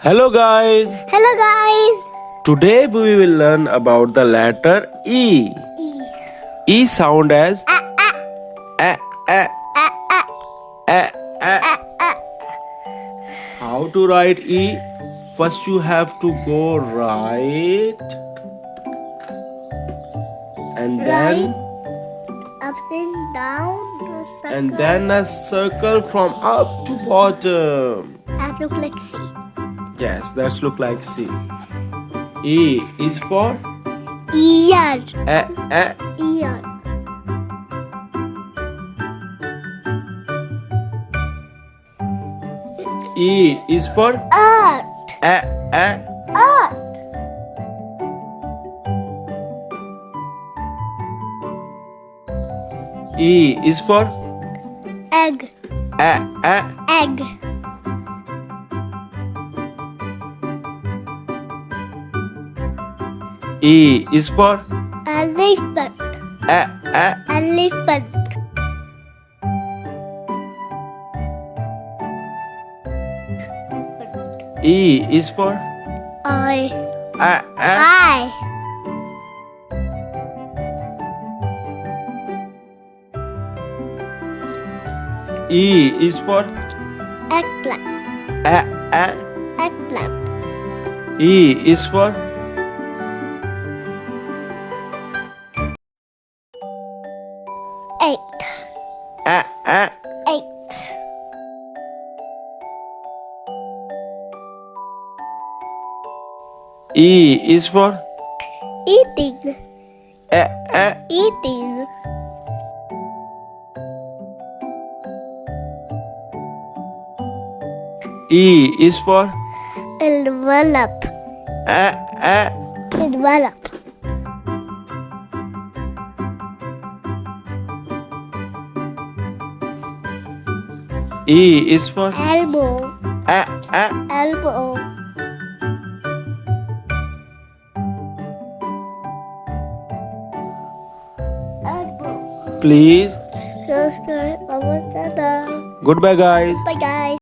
Hello guys. Hello guys. Today we will learn about the letter E. E sound as a a a a. How to write E? First you have to go right and then Up and down. Circle. and then a circle from up to bottom. That look like C. Yes, that's look like C. E is for Ear. a. Ear. E is for Earth. a. Earth. E is for Egg. a. Egg. E is for Elephant. a. Elephant. E is for I. a. I. E is for Eggplant. a. Eggplant. E is for Eight. a. Eight. E is for Eating. a. Eating. E is for Envelope. a. Envelope. E is for Elbow. a. Elbow. Elbow. Please. Subscribe our channel. Goodbye guys. Bye guys.